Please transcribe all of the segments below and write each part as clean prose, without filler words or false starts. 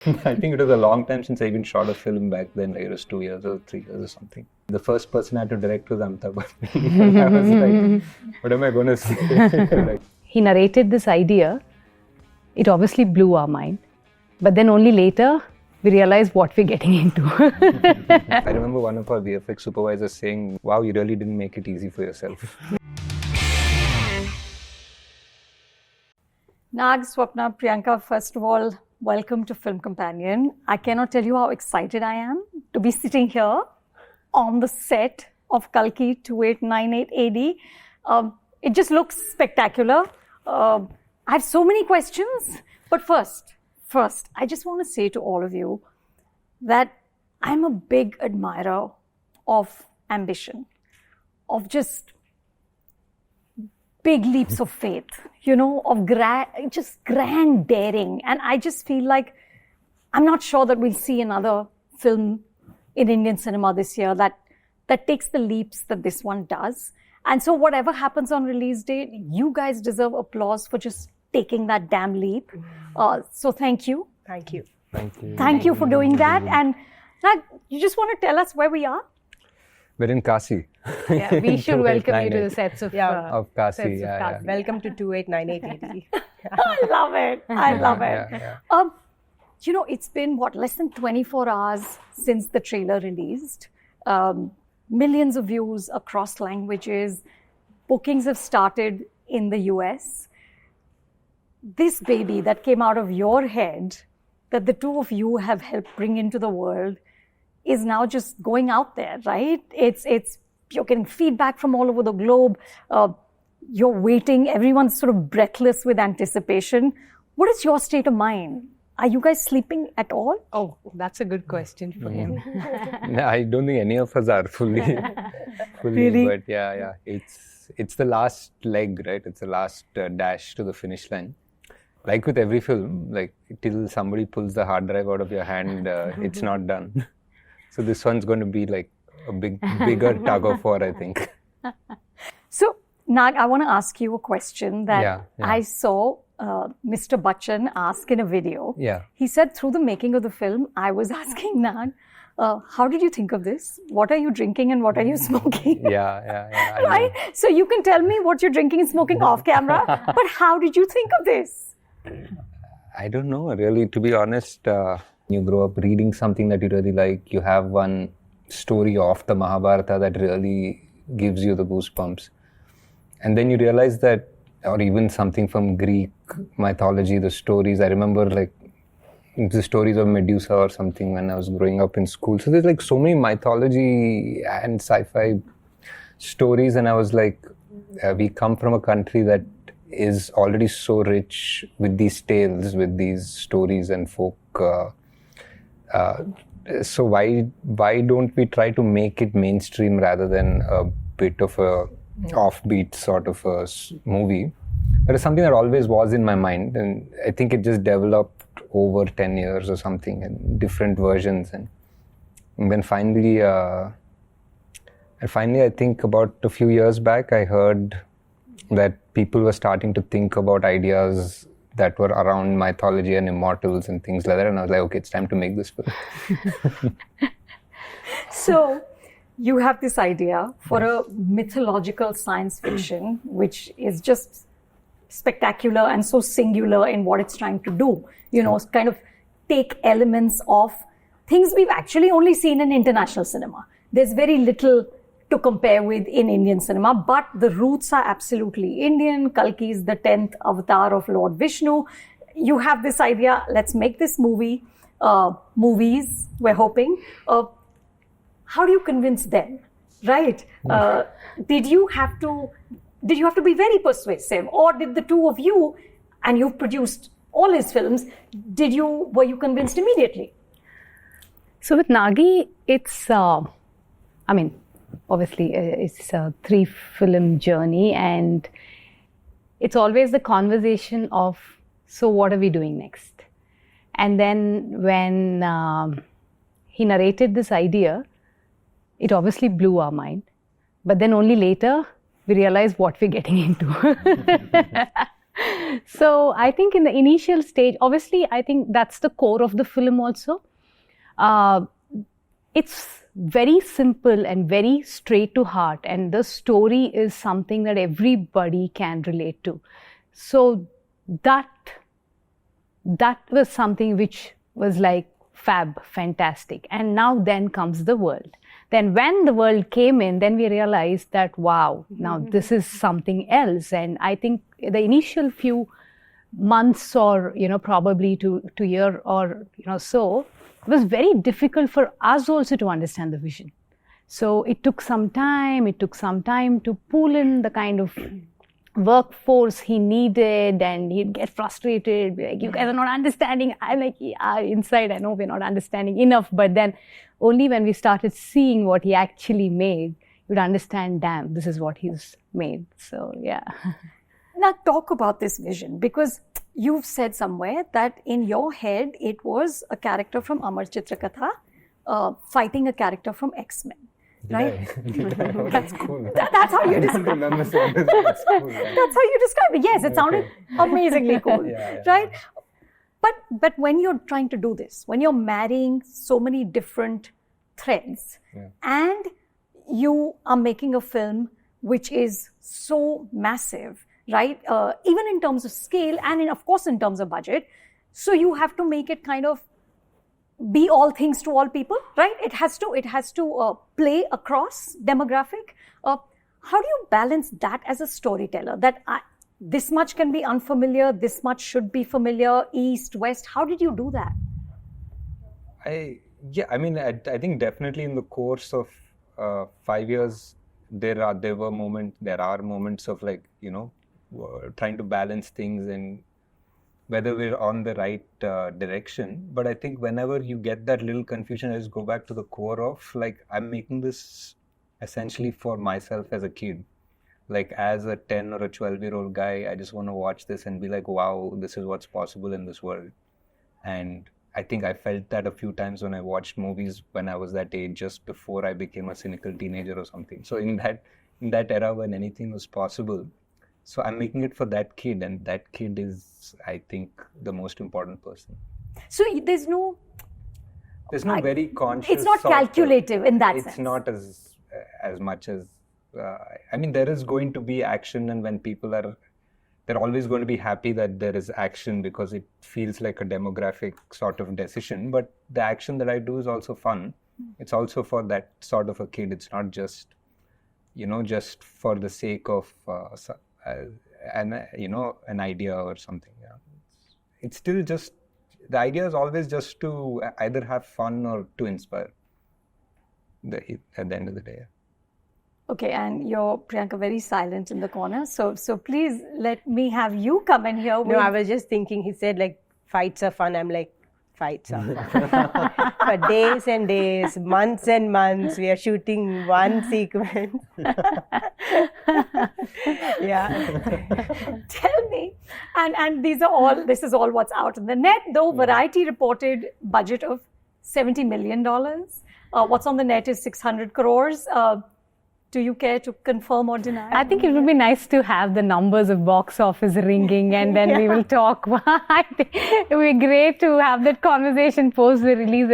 I think it was a long time since I even shot a film back then, like it was 2 years or 3 years or something. The first person I had to direct was Amitabh. I was like, what am I going to say? He narrated this idea. It obviously blew our mind. But then only later, we realized what we're getting into. I remember one of our VFX supervisors saying, wow, you really didn't make it easy for yourself. Nag, Swapna, Priyanka, first of all, welcome to Film Companion. I cannot tell you how excited I am to be sitting here on the set of Kalki 2898 AD. It just looks spectacular. I have so many questions, but first, I just want to say to all of you that I'm a big admirer of ambition, of just big leaps of faith, of just grand daring. And I just feel like I'm not sure that we'll see another film in Indian cinema this year that takes the leaps that this one does. And so whatever happens on release date, you guys deserve applause for just taking that damn leap. So thank you. Thank you. Thank you for doing that. And Nag, you just want to tell us where we are? We're in Kasi. Yeah, we should welcome you to the sets of Kasi. Kasi. Welcome to 2898 AD. I love it. I love it. Yeah. It's been, less than 24 hours since the trailer released. Millions of views across languages. Bookings have started in the US. This baby that came out of your head, that the two of you have helped bring into the world, is now just going out there, right? You're getting feedback from all over the globe. You're waiting. Everyone's sort of breathless with anticipation. What is your state of mind? Are you guys sleeping at all? Oh, that's a good question for him. No, I don't think any of us are fully. Really? But yeah. It's the last leg, right? It's the last dash to the finish line. Like with every film, like till somebody pulls the hard drive out of your hand, it's not done. So this one's going to be like a bigger tug of war, I think. So, Nag, I want to ask you a question that Yeah. I saw Mr. Bachchan ask in a video. Yeah. He said through the making of the film, I was asking Nag, how did you think of this? What are you drinking and what are you smoking? Yeah. Right? So you can tell me what you're drinking and smoking off camera, but how did you think of this? I don't know, really, to be honest. You grow up reading something that you really like. You have one story of the Mahabharata that really gives you the goosebumps. And then you realize that, or even something from Greek mythology, the stories. I remember like the stories of Medusa or something when I was growing up in school. So there's like so many mythology and sci-fi stories. And I was like, we come from a country that is already so rich with these tales, with these stories and folk. So why don't we try to make it mainstream rather than a bit of a offbeat sort of a movie? That is something that always was in my mind, and I think it just developed over 10 years or something in different versions. And then finally, I think about a few years back, I heard that people were starting to think about ideas that were around mythology and immortals and things like that. And I was like, okay, it's time to make this film. So you have this idea for a mythological science fiction, which is just spectacular and so singular in what it's trying to do. Kind of take elements of things we've actually only seen in international cinema. There's very little to compare with in Indian cinema, but the roots are absolutely Indian. Kalki is the 10th avatar of Lord Vishnu. You have this idea, let's make this movies, we're hoping. How do you convince them, right? Did you have to be very persuasive, or did the two of you, and you've produced all his films, were you convinced immediately? So with Nagi, it's, obviously it's a 3-film journey, and it's always the conversation of, so what are we doing next? And then when he narrated this idea, it obviously blew our mind. But then only later, we realized what we're getting into. So I think in the initial stage, obviously, I think that's the core of the film also. It's very simple and very straight to heart, and the story is something that everybody can relate to. So that was something which was like fantastic. And now then comes the world. Then when the world came in, then we realized that, wow, now this is something else. And I think the initial few months or, probably to year or, so, it was very difficult for us also to understand the vision. So it took some time to pull in the kind of workforce he needed, and he'd get frustrated, be like, you guys are not understanding. I'm like, yeah, inside I know we're not understanding enough, but then only when we started seeing what he actually made, you'd understand, damn, this is what he's made. So yeah. Now talk about this vision, because you've said somewhere that in your head it was a character from Amar Chitrakatha fighting a character from X-Men. Right? That's cool. That's how you describe it. That's cool, yeah. That's how you describe it. Yes, it sounded amazingly cool. Right? But when you're trying to do this, when you're marrying so many different threads, and you are making a film which is so massive, right? Even in terms of scale and of course in terms of budget, so you have to make it kind of be all things to all people, right? It has to play across demographic. How do you balance that as a storyteller? That this much can be unfamiliar, this much should be familiar, east, west. How did you do that? I think definitely in the course of 5 years, there are moments of like, trying to balance things and whether we're on the right direction. But I think whenever you get that little confusion, I just go back to the core of like, I'm making this essentially for myself as a kid. Like as a 10 or a 12-year-old guy, I just want to watch this and be like, wow, this is what's possible in this world. And I think I felt that a few times when I watched movies when I was that age, just before I became a cynical teenager or something. So in that era when anything was possible, so I'm making it for that kid, and that kid is, I think, the most important person. So there's no very conscious. It's not calculative in that sense. It's not as much as. There is going to be action, and when people they're always going to be happy that there is action because it feels like a demographic sort of decision. But the action that I do is also fun. It's also for that sort of a kid. It's not just, just for the sake of an idea or something. Yeah. It's still just, the idea is always just to either have fun or to inspire at the end of the day. Okay, and you're, Priyanka, very silent in the corner. So please let me have you come in here. No, I was just thinking, he said like, fights are fun. I'm like, fights are fun. For days and days, months and months, we are shooting one sequence. Yeah. Tell me, and this is all what's out in the net, though. Variety reported budget of $70 million. What's on the net is 600 crores. Do you care to confirm or deny? I think it would be nice to have the numbers of box office ringing, and then we will talk. I think it would be great to have that conversation post the release.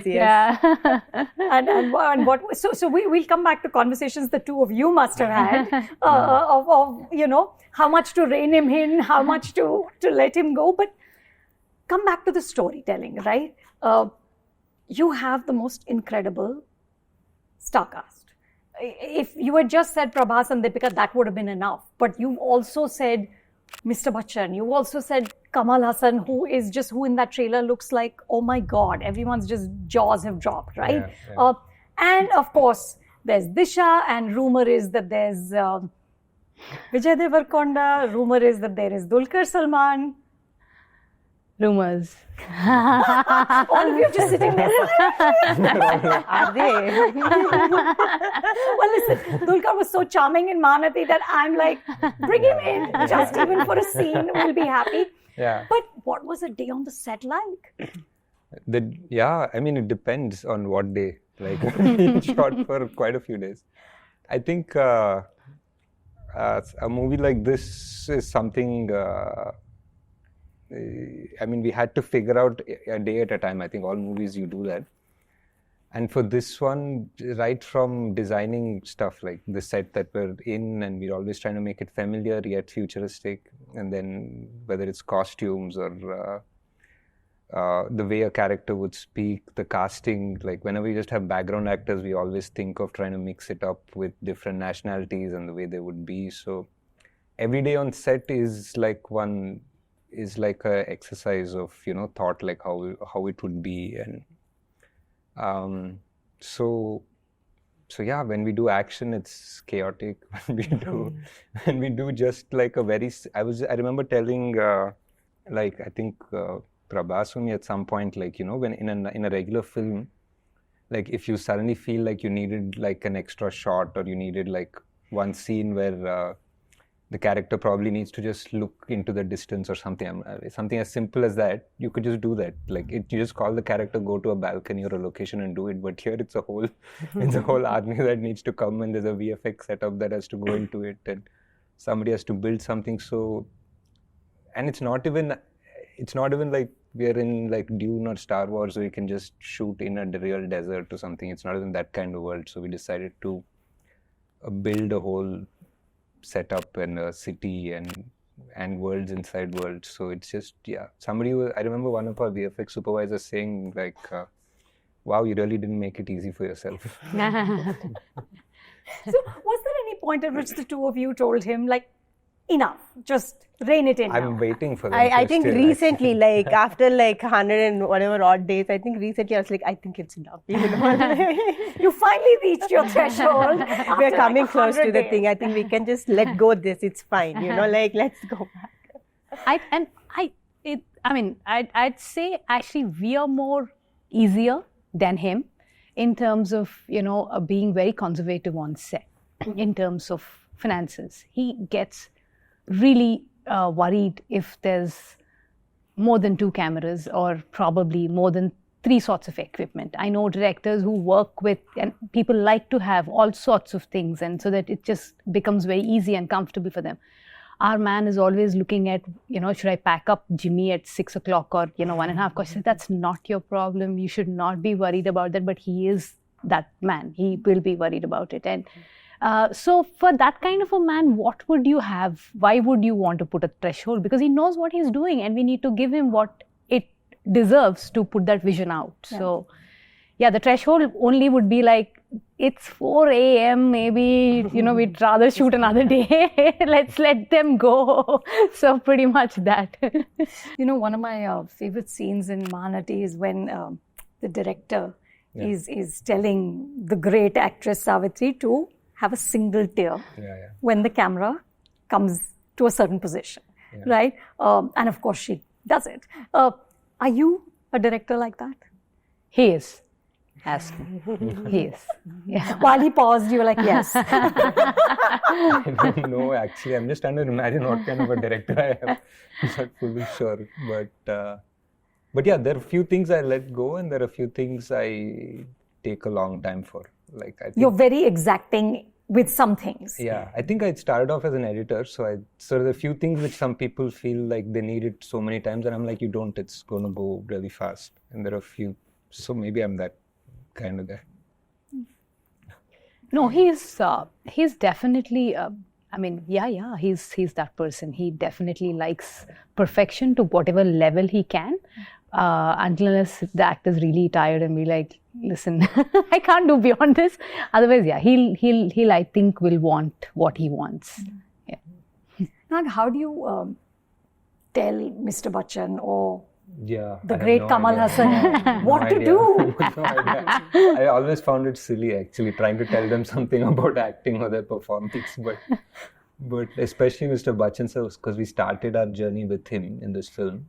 Yes. Yeah. and what? So we'll come back to conversations the two of you must have had of how much to rein him in, how much to let him go. But come back to the storytelling, right? You have the most incredible star cast. If you had just said Prabhas and Deepika, that would have been enough. But you've also said Mr. Bachchan. You've also said Kamal, Haasan, who in that trailer looks like, oh my God, everyone's just jaws have dropped, right? Yeah. And of course, there's Disha, and rumor is that there's Vijay Deverakonda. Rumor is that there is Dulquer Salman. Rumors. All of you just sitting there. Are they? Well, listen, Dulquer was so charming in Mahanati that I'm like, bring him in, just even for a scene, we'll be happy. Yeah. But what was a day on the set like? It depends on what day. Like, we shot for quite a few days. I think a movie like this is something. I mean, we had to figure out a day at a time. I think all movies you do that. And for this one, right from designing stuff like the set that we're in, and we're always trying to make it familiar yet futuristic, and then whether it's costumes or the way a character would speak, the casting, like whenever we just have background actors, we always think of trying to mix it up with different nationalities and the way they would be. So every day on set is like a exercise of, thought, like how it would be. And so yeah, when we do action, it's chaotic. When we do just like I remember telling like I think Prabhas at some point, like when in a regular film, like if you suddenly feel like you needed like an extra shot, or you needed like one scene where the character probably needs to just look into the distance or something as simple as that, you could just do that. Like you just call the character, go to a balcony or a location and do it. But here it's a whole army that needs to come, and there's a VFX setup that has to go into it, and somebody has to build something. So, and it's not even like we're in like Dune or Star Wars, so you can just shoot in a real desert or something. It's not even that kind of world. So we decided to build a whole setup and a city and worlds inside worlds. So it's just, I remember one of our VFX supervisors saying like, wow, you really didn't make it easy for yourself. So was there any point at which the two of you told him like, enough, just rein it in I'm now? waiting for them. I think recently, like after like 100 and whatever odd days, I think recently I was like, I think it's enough. You finally reached your threshold. We're coming close to the thing. I think we can just let go this. It's fine. Like let's go back. I'd say actually we are more easier than him in terms of, being very conservative on set in terms of finances. He gets really worried if there's more than 2 cameras or probably more than 3 sorts of equipment. I know directors who work with, and people like to have all sorts of things, and so that it just becomes very easy and comfortable for them. Our man is always looking at, should I pack up Jimmy at 6 o'clock or, 1.5 hours? That's not your problem. You should not be worried about that. But he is that man. He will be worried about it. And so for that kind of a man, what would you have? Why would you want to put a threshold? Because he knows what he's doing, and we need to give him what it deserves to put that vision out. Yeah. So the threshold only would be like, it's 4 a.m. maybe, we'd rather shoot another day. Let's let them go. So pretty much that. One of my favorite scenes in Mahanati is when the director is telling the great actress Savitri to have a single tear when the camera comes to a certain position, right? And of course, she does it. Are you a director like that? He is. He is. Yeah. While he paused, you were like, yes. I don't know, actually. I'm just trying to imagine what kind of a director I am. I'm not fully sure. But yeah, there are a few things I let go, and there are a few things I take a long time for. Like I think, you're very exacting with some things. Yeah, I think I started off as an editor, so there are a few things which some people feel like they need it so many times, and I'm like, you don't. It's going to go really fast. And there are a few, so maybe I'm that kind of guy. No, he's definitely. He's that person. He definitely likes perfection to whatever level he can. Unless the actor's really tired and be like, listen, I can't do beyond this. Otherwise, he'll I think will want what he wants. Yeah. Nag, how do you tell Mr. Bachchan or the I great Kamal Haasan what to do? No idea. I always found it silly actually trying to tell them something about acting or their performance, but especially Mr. Bachchan sir, because we started our journey with him in this film.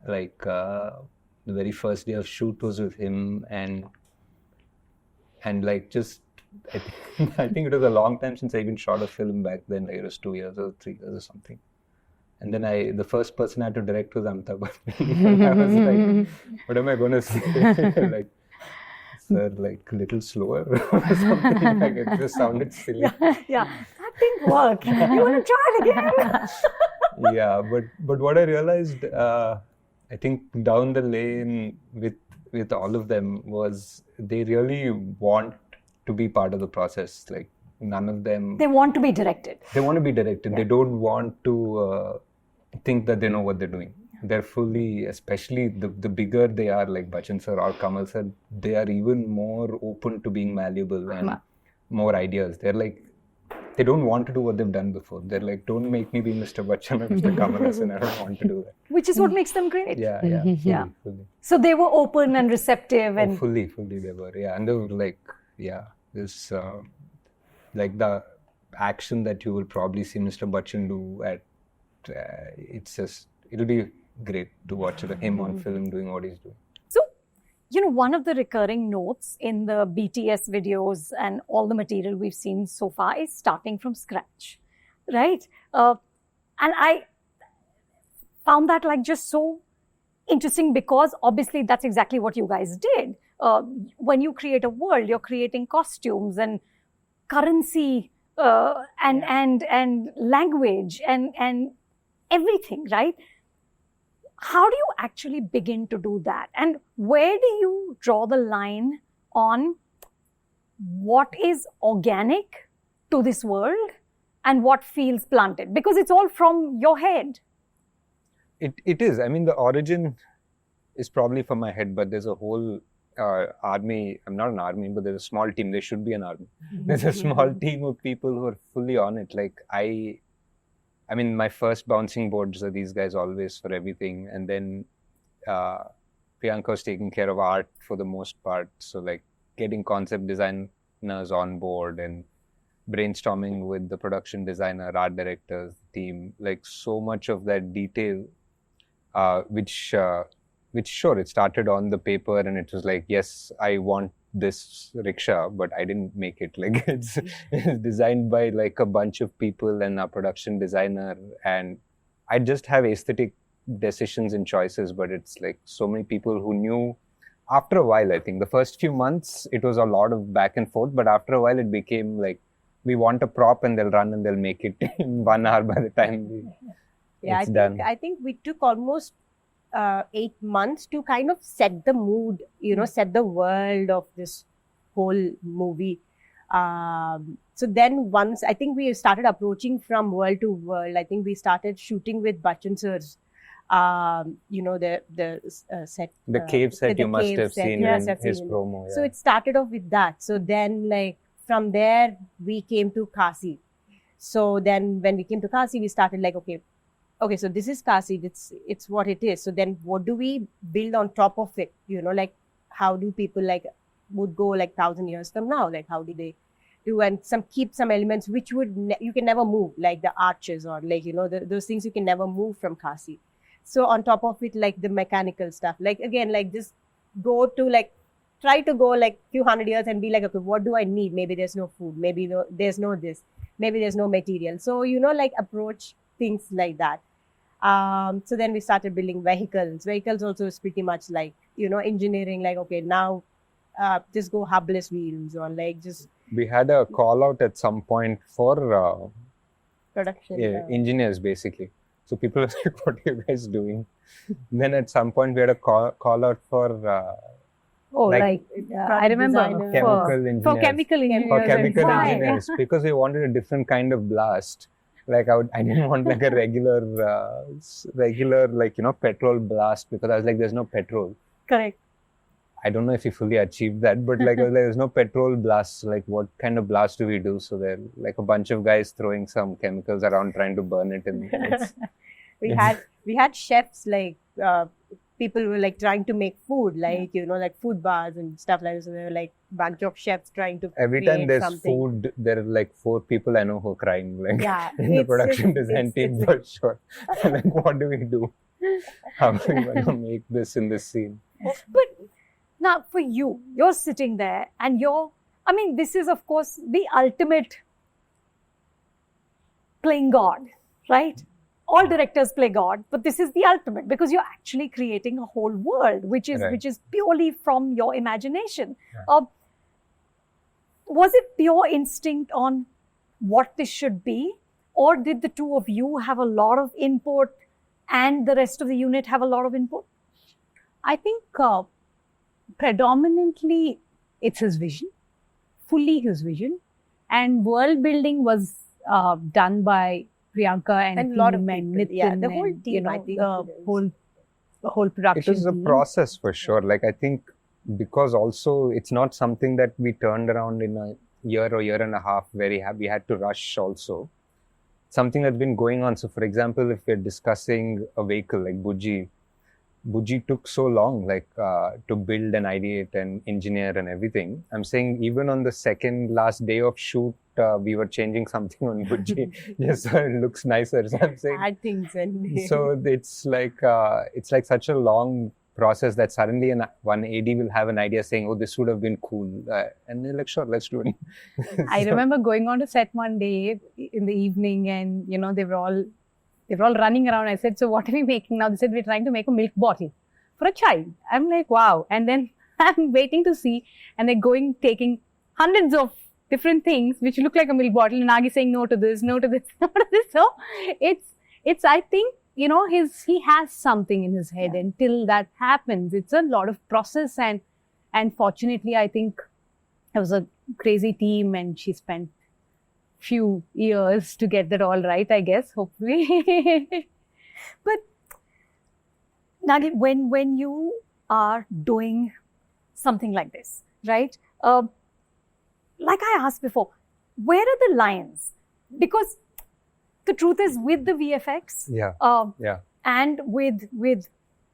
Like the very first day of shoot was with him, and like just I think it was a long time since I even shot a film back then. Like it was 2 years or 3 years or something. And then the first person I had to direct was Amitabh. I was like, what am I going to say? Like, sir, like a little slower or something. Like it just sounded silly. Yeah. didn't work. You want to try it again? Yeah, but what I realized, I think down the lane with all of them was they really want to be part of the process. Like none of them. They want to be directed. They want to be directed. Yeah. They don't want to think that they know what they're doing. They're fully, especially the bigger they are, like Bachchan sir or Kamal sir, they are even more open to being malleable and more ideas. They're like, they don't want to do what they've done before. They're like, don't make me be Mr. Bachchan or Mr. Kamal Haasan. I don't want to do that. Which is what makes them great. Yeah, fully. So they were open and receptive and... Fully they were, yeah. And they were like, this, like the action that you will probably see Mr. Bachchan do at, it's just, it'll be great to watch him on film doing what he's doing. So, one of the recurring notes in the BTS videos and all the material we've seen so far is starting from scratch, right? And I found that like just so interesting because obviously that's exactly what you guys did. When you create a world, you're creating costumes and currency and language and everything, right? How do you actually begin to do that? And where do you draw the line on what is organic to this world and what feels planted? Because it's all from your head. It is. I mean, the origin is probably from my head, but there's a whole army. I'm not an army, but there's a small team. There should be an army. There's a small team of people who are fully on it. Like I mean, my first bouncing boards are these guys always for everything. And then Priyanka was taking care of art for the most part. So like getting concept designers on board and brainstorming with the production designer, art directors, team, like so much of that detail, which sure, it started on the paper and it was like, yes, I want this rickshaw, but I didn't make it. Like it's designed by like a bunch of people and a production designer, and I just have aesthetic decisions and choices, but it's like so many people who knew. After a while, I think the first few months it was a lot of back and forth, but after a while it became like, we want a prop and they'll run and they'll make it in 1 hour by the time it's done. I think we took almost 8 months to kind of set the mood, set the world of this whole movie. So then once, I think we started approaching from world to world. I think we started shooting with Bachchan sir's, the set. The cave set you must have seen in his promo. So it started off with that. So then like from there, we came to Kasi. So then when we came to Kasi, we started like, okay, so this is Kasi, it's what it is. So then what do we build on top of it? Like how do people like would go like 1,000 years from now? Like how do they do and keep some elements which you can never move, like the arches or like, those things you can never move from Kasi. So on top of it, like the mechanical stuff, like again, like just try to go like few hundred years and be like, okay, what do I need? Maybe there's no food, maybe there's no this, maybe there's no material. So, like approach things like that. So then we started building vehicles. Vehicles also is pretty much like, engineering, like, okay, now just go hubless wheels or like just... We had a call out at some point for production engineers basically. So people were like, what are you guys doing? Then at some point we had a call out for... I remember for chemical engineers because we wanted a different kind of blast. Like I didn't want like a regular like petrol blast because I was like, there's no petrol. Correct. I don't know if we fully achieved that, but like, there's no petrol blast. Like what kind of blast do we do? So there like a bunch of guys throwing some chemicals around trying to burn it, and we had chefs like. People were like trying to make food, like, like food bars and stuff like that. So there were like a bunch of chefs trying to every time there's something. Food, there are like 4 people I know who are crying, like in the production design team for sure. Like, what do we do? How are we going to make this in this scene? But now for you're sitting there and this is of course the ultimate playing God, right? All directors play God, but this is the ultimate because you're actually creating a whole world, which is purely from your imagination. Yeah. Was it pure instinct on what this should be? Or did the two of you have a lot of input and the rest of the unit have a lot of input? I think predominantly it's his vision, fully his vision. And world building was done by Priyanka and a lot of team people. and Nitin Yeah, the whole and, team, I think. the whole production It is a team. process for sure. Like, I think because also it's not something that we turned around in a year or year and a half where we had to rush also. Something that's been going on. So for example, if we're discussing a vehicle like Buji took so long, like to build and ideate and engineer and everything. I'm saying even on the second last day of shoot, we were changing something on Buji just so it looks nicer. So I'm saying, Add things and so it's like such a long process that suddenly one AD will have an idea saying, oh, this would have been cool. And they're like, sure, let's do it. I remember going on to set one day in the evening and, they were all running around. I said, so what are we making now? They said, we're trying to make a milk bottle for a child. I'm like, wow. And then I'm waiting to see, and they're taking hundreds of different things which look like a milk bottle, and Nagi saying no to this, no to this, no to this. So it's I think, he has something in his head. Until that happens, it's a lot of process. And fortunately, I think it was a crazy team, and she spent few years to get that all right, I guess, hopefully. But Nagi, when you are doing something like this, right? Like I asked before, where are the lines? Because the truth is, with the VFX, and with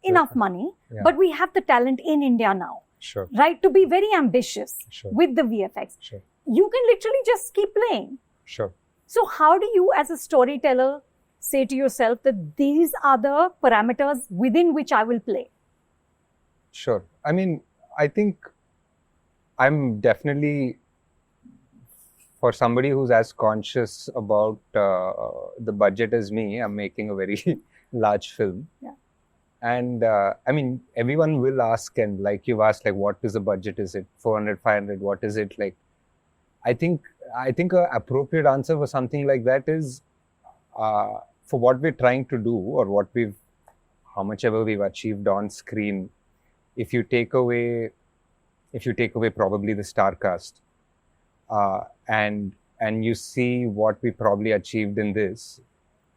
enough money, but we have the talent in India now, Sure. right? To be very ambitious Sure. with the VFX. Sure. You can literally just keep playing. Sure. So how do you, as a storyteller, say to yourself that these are the parameters within which I will play? Sure. I mean, I think I'm definitely, for somebody who's as conscious about the budget as me, I'm making a very large film. Yeah. And I mean, everyone will ask, and like you've asked, like, what is the budget? Is it 400, 500? What is it? Like, I think an appropriate answer for something like that is for what we're trying to do, or how much ever we've achieved on screen. If you take away probably the star cast, and you see what we probably achieved in this,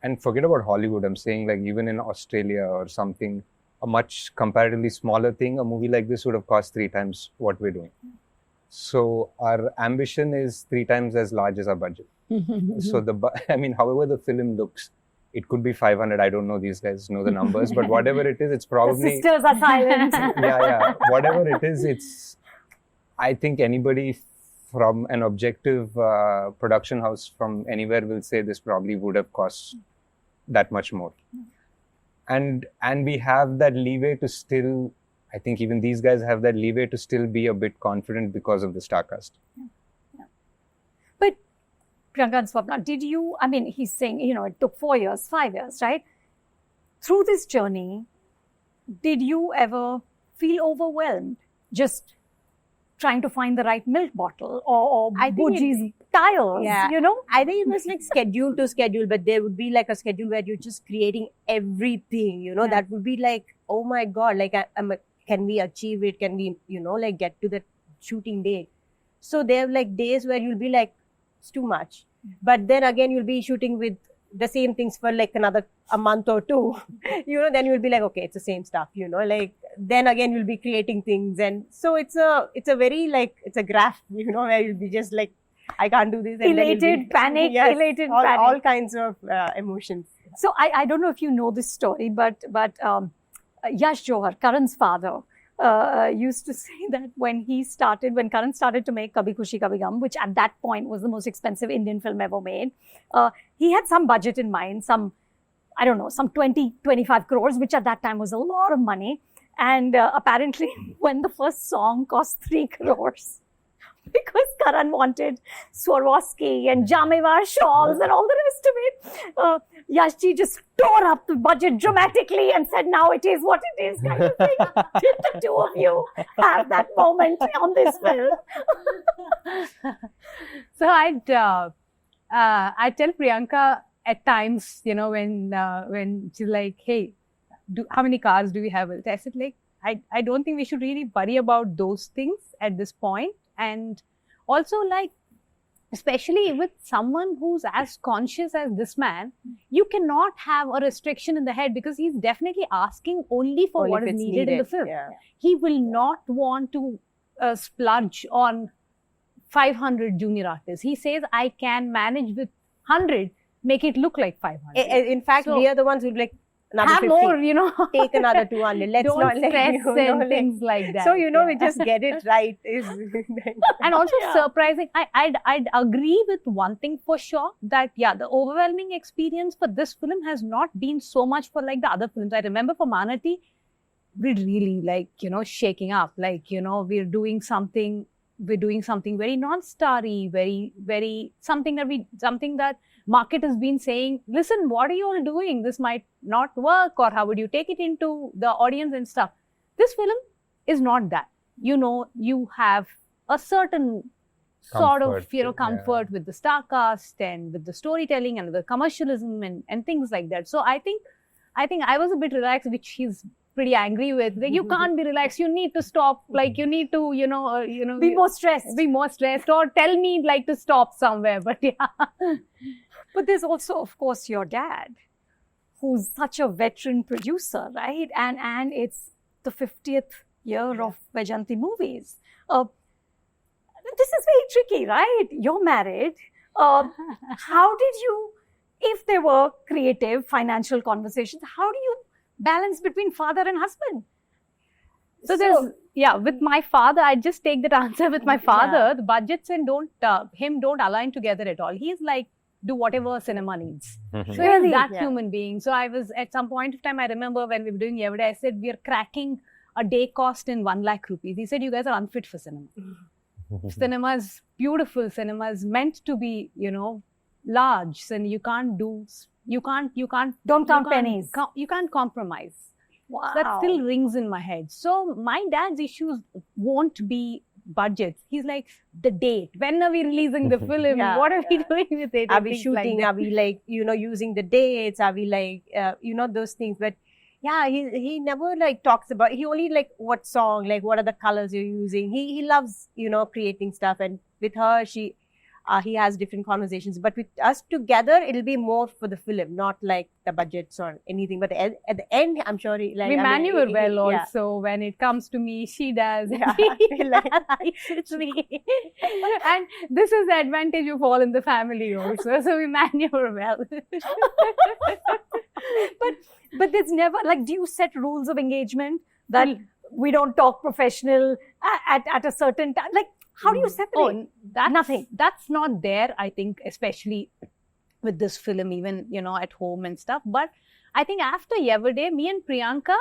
and forget about Hollywood. I'm saying, like, even in Australia or something, a much comparatively smaller thing, a movie like this would have cost 3 times what we're doing. So our ambition is 3 times as large as our budget. So however the film looks, it could be 500. I don't know. These guys know the numbers, but whatever it is, it's probably. The sisters are silent. Yeah. Whatever it is, I think anybody from an objective production house from anywhere will say this probably would have cost that much more. And we have that leeway to still, I think even these guys have that leeway to still be a bit confident because of the star cast. Yeah. But Priyanka and Swapna, he's saying, it took 4 years, 5 years, right? Through this journey, did you ever feel overwhelmed just trying to find the right milk bottle or Buji's tiles, Yeah. I think it was like schedule to schedule, but there would be like a schedule where you're just creating everything, that would be like, oh my God, like, can we achieve it? Can we, like get to the shooting day? So there are like days where you'll be like, it's too much. But then again, you'll be shooting with the same things for like a month or two, then you'll be like, okay, it's the same stuff, like, then again, you'll be creating things. And so it's a very like, it's a graph, where you'll be just like, I can't do this. And elated, panic, panic. All kinds of emotions. So I don't know if you know this story, but Yash Johar, Karan's father, used to say that when Karan started to make Kabhi Khushi Kabhi Gum, which at that point was the most expensive Indian film ever made, he had some budget in mind, some 20, 25 crores, which at that time was a lot of money. And apparently when the first song cost 3 crores, because Karan wanted Swarovski and Jamewar shawls and all the rest of it, Yashji just tore up the budget dramatically and said, now it is what it is, kind of thing. Did the two of you have that moment on this film? So I tell Priyanka at times, when she's like, hey, how many cars do we have? I said, like, I don't think we should really worry about those things at this point. And also, like, especially with someone who's as conscious as this man, you cannot have a restriction in the head, because he's definitely asking only for what is needed in the film. Yeah. He will not want to splurge on 500 junior artists. He says, I can manage with 100, make it look like 500. In fact, we are the ones who'd like, another have 50. more, Take another 200. Let's don't not stress and things like that. So, we just get it right. And also surprising, I'd agree with one thing for sure, that the overwhelming experience for this film has not been so much for like the other films. I remember for Manati, we're really like, shaking up, like, we're doing something very non-starry, very, very, something that market has been saying, listen, what are you all doing? This might not work, or how would you take it into the audience and stuff. This film is not that. You have a certain sort of, comfort with the star cast and with the storytelling and the commercialism and things like that. So I think I was a bit relaxed, which he's pretty angry with. Like, you can't be relaxed. You need to stop. Like, you need to, be more stressed. Be more stressed, or tell me like to stop somewhere. But But there's also, of course, your dad, who's such a veteran producer, right? And it's the 50th year of Vajanti movies. This is very tricky, right? You're married. How did you, if there were creative, financial conversations, how do you balance between father and husband? So there's, with my father, I just take that answer with my father. The budgets and don't align together at all. He's like, do whatever cinema needs. So he's that human being. So I was, at some point of time, I remember when we were doing Everday, I said, we are cracking a day cost in 1 lakh rupees. He said, you guys are unfit for cinema. Cinema is beautiful. Cinema is meant to be, large. And you can't count pennies. You can't compromise. Wow. So that still rings in my head. So my dad's issues won't be budgets. He's like, the date. When are we releasing the film? What are we doing with it? Are we shooting? Are we like, using the dates? Are we like, those things? But yeah, he never like talks about, he only like what song, like what are the colors you're using. He loves, creating stuff. And with her, he has different conversations. But with us together, it'll be more for the film, not like the budgets or anything. But at the end, I'm sure we maneuver well also. When it comes to me, she does. Yeah. It's me. And this is the advantage of all in the family also. So we maneuver well. But there's never, like, do you set rules of engagement that we don't talk professional at a certain time? Like, how do you separate? Nothing. That's not there, I think, especially with this film, even, at home and stuff. But I think after Everday, me and Priyanka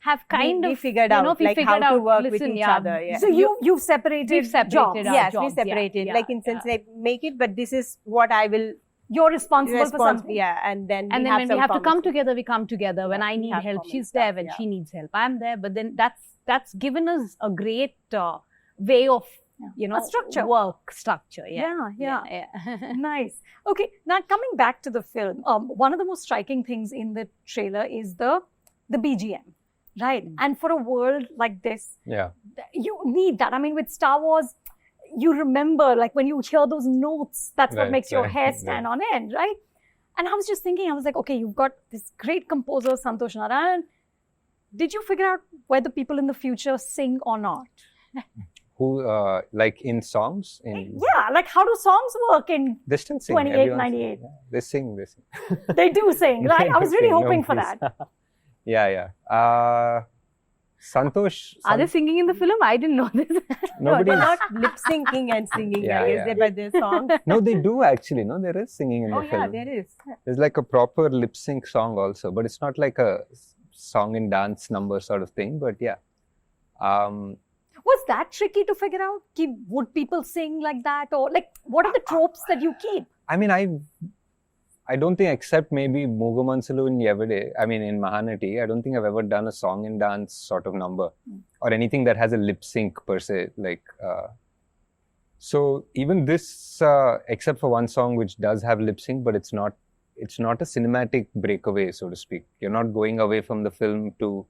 have we figured out how to work with each other. Yeah. So you've separated We've separated jobs. Yes, we separated. Like, in sense, like, make it, but this is what I will. You're responsible for something. Yeah, and then when we have to come together, we come together. When I need help, she's there. When she needs help, I'm there. But then that's given us a great way of, a structure. Work structure. Yeah. Nice. Okay, now coming back to the film, one of the most striking things in the trailer is the BGM, right? And for a world like this, you need that. I mean, with Star Wars, you remember, like, when you hear those notes, that's what makes your hair stand on end, right? And I was just thinking, I was like, okay, you've got this great composer, Santosh Narayan. Did you figure out whether people in the future sing or not? Who, like in songs? Yeah, like how do songs work in they still sing. 28, 98? Yeah, they sing. They do sing, right? I was really hoping for that. Santosh. Are they singing in the film? I didn't know this. Nobody. They're not lip syncing and singing, but their songs. No, they do actually. No, there is singing in the film. Oh, yeah, there is. There's like a proper lip sync song also, but it's not like a song and dance number sort of thing. But yeah. Was that tricky to figure out? Would people sing like that? Or like, what are the tropes that you keep? I mean, I don't think, except maybe Mugu Mansalu in Everday, I mean, in Mahanati, I don't think I've ever done a song and dance sort of number or anything that has a lip sync per se. Like, So even this, except for one song which does have lip sync, but it's not a cinematic breakaway, so to speak. You're not going away from the film to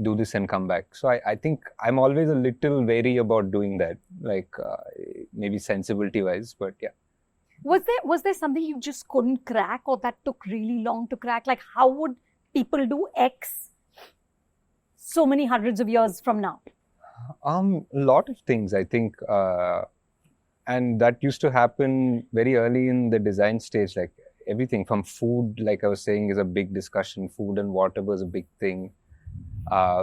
do this and come back. So I think I'm always a little wary about doing that, like maybe sensibility wise, but yeah. Was there something you just couldn't crack, or that took really long to crack? Like, how would people do X so many hundreds of years from now? A lot of things, I think, and that used to happen very early in the design stage. Like everything from food, like I was saying, is a big discussion. Food and water was a big thing.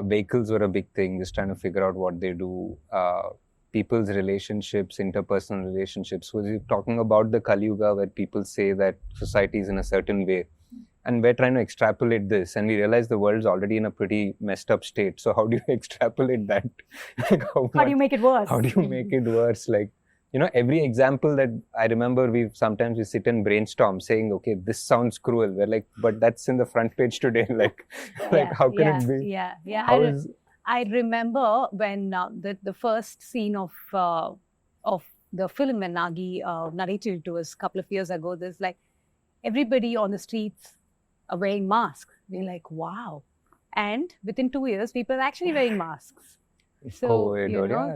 Vehicles were a big thing. Just trying to figure out what they do. People's relationships, interpersonal relationships. So we're talking about the Kali Yuga, where people say that society is in a certain way. And we're trying to extrapolate this, and we realize the world's already in a pretty messed up state. So how do you extrapolate that? Like how do you make it worse? How do you make it worse? Like, every example that I remember, we sit and brainstorm saying, okay, this sounds cruel. We're like, but that's in the front page today. Like how can it be? Yeah. I remember when the first scene of the film when Nagi narrated it to us a couple of years ago, there's like everybody on the streets are wearing masks. We're like, wow. And within 2 years, people are actually wearing masks. So,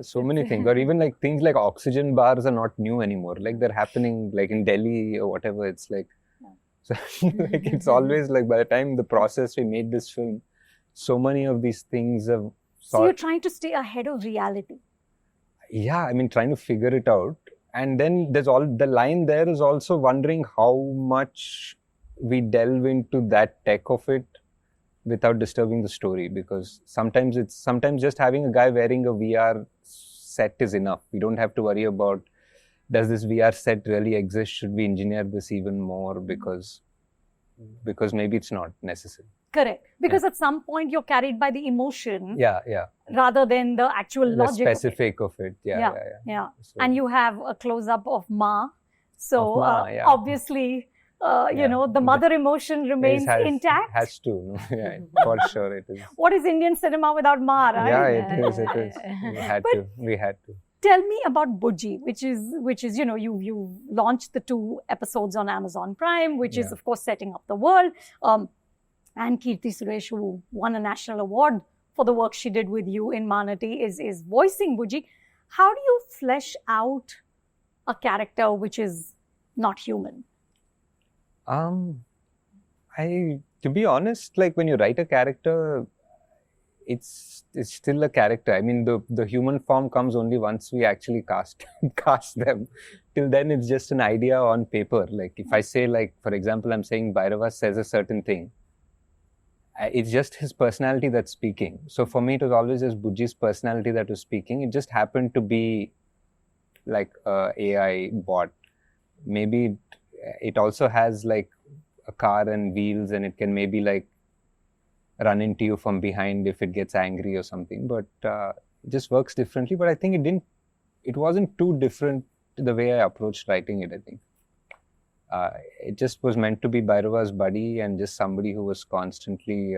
so many things. Or even like things like oxygen bars are not new anymore. Like they're happening like in Delhi or whatever. It's like, so like it's always like by the time the process we made this film, so many of these things have. So you're trying to stay ahead of reality. Yeah, I mean, trying to figure it out. And then there's the line there is also wondering how much we delve into that tech of it without disturbing the story, because sometimes just having a guy wearing a VR set is enough. We don't have to worry about, does this VR set really exist? Should we engineer this even more? Because maybe it's not necessary. Correct. Because at some point you're carried by the emotion. Yeah. Rather than the actual logic. The specific of it. Yeah. So, and you have a close-up of Ma. So obviously, the mother emotion remains intact. Has to. Yeah, for sure it is. What is Indian cinema without Ma, right? Yeah, it is. We had to. Tell me about Buji, which is you launched the 2 episodes on Amazon Prime, which is of course setting up the world. And Kirti Suresh, who won a national award for the work she did with you in Manati, is voicing Buji. How do you flesh out a character which is not human? To be honest, like when you write a character, it's still a character. I mean, the human form comes only once we actually cast them. Till then, it's just an idea on paper. Like if I say, like, for example, I'm saying Bhairava says a certain thing. It's just his personality that's speaking. So for me, it was always just Buji's personality that was speaking. It just happened to be like a AI bot. Maybe it also has like a car and wheels, and it can maybe like run into you from behind if it gets angry or something. But it just works differently. But I think it wasn't too different to the way I approached writing it, I think. It just was meant to be Bhairava's buddy and just somebody who was constantly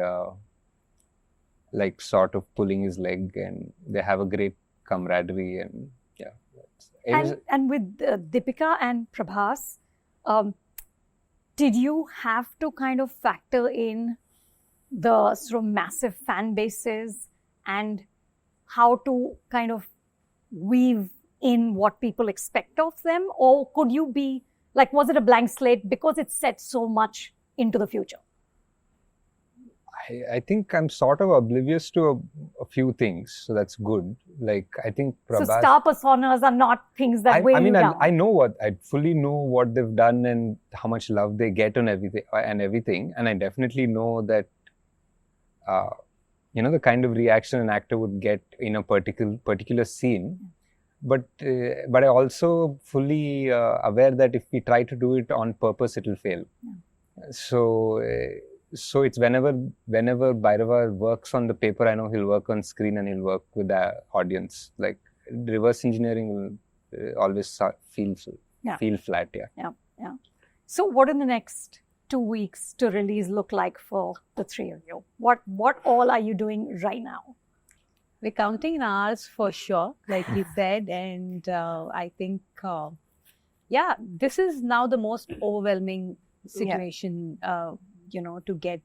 like sort of pulling his leg, and they have a great camaraderie, and and with Deepika and Prabhas, did you have to kind of factor in the sort of massive fan bases and how to kind of weave in what people expect of them, or could you be like, was it a blank slate because it's set so much into the future? I think I'm sort of oblivious to a few things, so that's good. Like, I think Prabhas... So star personas are not things that weigh you down. I know I fully know what they've done and how much love they get on everything. And I definitely know that, the kind of reaction an actor would get in a particular scene. But I also fully aware that if we try to do it on purpose, it will fail. Yeah. So it's whenever Bhairava works on the paper, I know he'll work on screen and he'll work with the audience. Like reverse engineering will always feel flat. Yeah. So what in the next 2 weeks to release look like for the 3 of you? What all are you doing right now? We're counting in hours for sure, like you said, and I think, this is now the most overwhelming situation, to get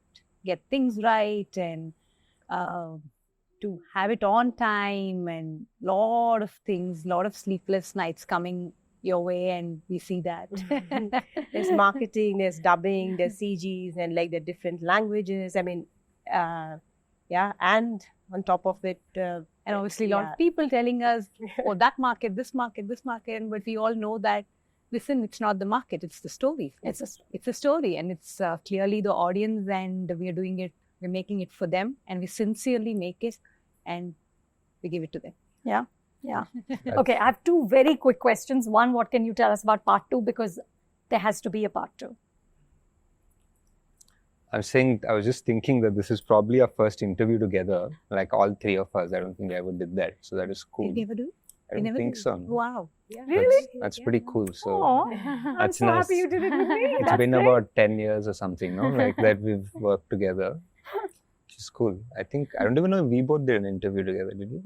things right and to have it on time, and lot of things, lot of sleepless nights coming your way, and we see that. There's marketing, there's dubbing, there's CGs, and like the different languages. I mean, and on top of it, and obviously a lot of people telling us, oh, that market, this market, but we all know that, listen, it's not the market, it's the story. It's a story, and it's clearly the audience, and we're doing it, we're making it for them, and we sincerely make it, and we give it to them. Yeah. Okay, I have two very quick questions. One, what can you tell us about part 2? Because there has to be a part 2. I was just thinking that this is probably our first interview together, like all three of us. I don't think I ever did that. So that is cool. You never do? I don't think so. No. Wow. Yeah. Really? That's pretty cool. So I'm that's so nice. happy you did it with me. It's been about 10 years or something, no? Like that we've worked together. Which is cool. I don't even know if we both did an interview together, did we?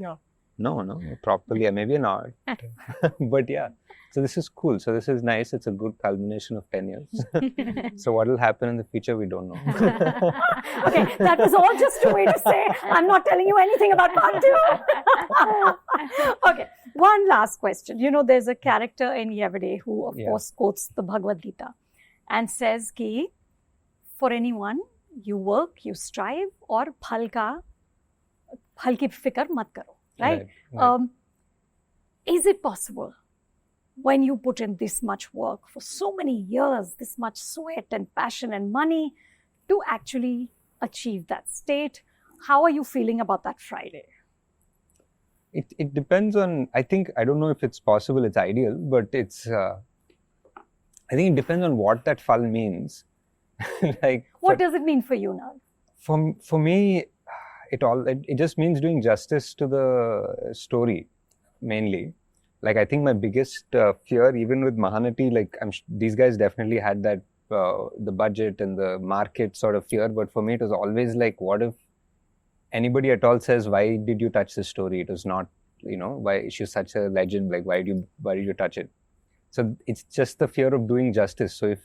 No, properly, maybe an hour. But yeah, so this is cool. So this is nice. It's a good culmination of 10 years. So what will happen in the future, we don't know. Okay, that was all just a way to say, I'm not telling you anything about part 2. Okay, one last question. There's a character in Yevade who, of course, quotes the Bhagavad Gita and says ki, for anyone, you work, you strive, or phal ki fikar mat karo. Right? Is it possible, when you put in this much work for so many years, this much sweat and passion and money, to actually achieve that state? How are you feeling about that Friday? It depends on, I don't know if it's possible, it's ideal, but it's, I think it depends on what that phal means. What does it mean for you now? For me, it just means doing justice to the story, mainly. I think my biggest fear, even with Mahanati, these guys definitely had that the budget and the market sort of fear, but for me it was always what if anybody at all says, why did you touch this story? It was not, why she's such a legend, why did you touch it? So it's just the fear of doing justice. So if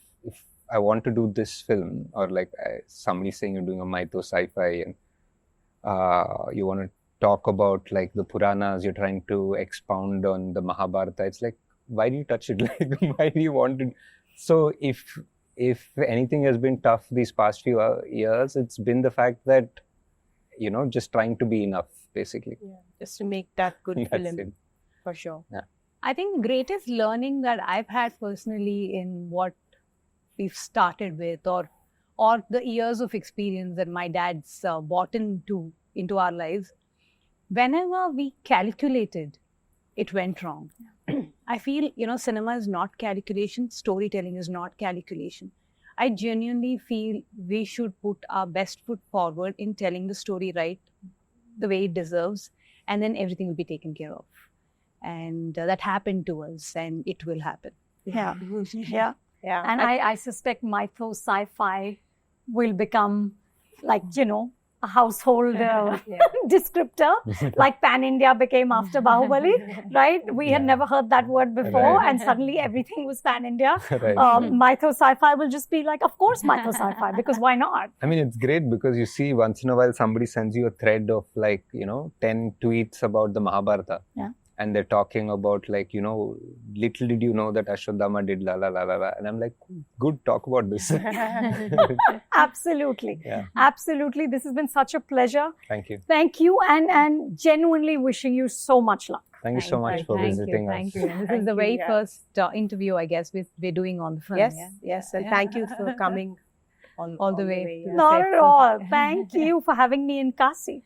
I want to do this film, or somebody saying you're doing a mytho sci-fi, and you want to talk about the Puranas, you're trying to expound on the Mahabharata, it's why do you touch it? Why do you want to? So if anything has been tough these past few years, it's been the fact that, just trying to be enough, basically. Yeah, just to make that good film, it. For sure. Yeah. I think the greatest learning that I've had personally in what we've started with, or the years of experience that my dad's brought into our lives, whenever we calculated, it went wrong. I feel, cinema is not calculation, storytelling is not calculation. I genuinely feel we should put our best foot forward in telling the story right, the way it deserves, and then everything will be taken care of. And that happened to us, and it will happen. Yeah. And I suspect mytho sci-fi will become a household descriptor, like Pan-India became after Bahubali, right? We had never heard that word before, and suddenly everything was Pan-India. Mytho sci-fi will just be of course, mytho sci-fi, because why not? I mean, it's great because you see once in a while somebody sends you a thread of 10 tweets about the Mahabharata. Yeah. And they're talking about little did you know that Ashwadhama did la la la la la. And I'm good, talk about this. Absolutely. Yeah. Absolutely. This has been such a pleasure. Thank you. Thank you, and genuinely wishing you so much luck. Thank you so much for visiting us. Thank you. This is the very first interview, I guess, we're doing on the film. Yes. And thank you for coming all the way. Not at all. Thank you for having me in Kasi.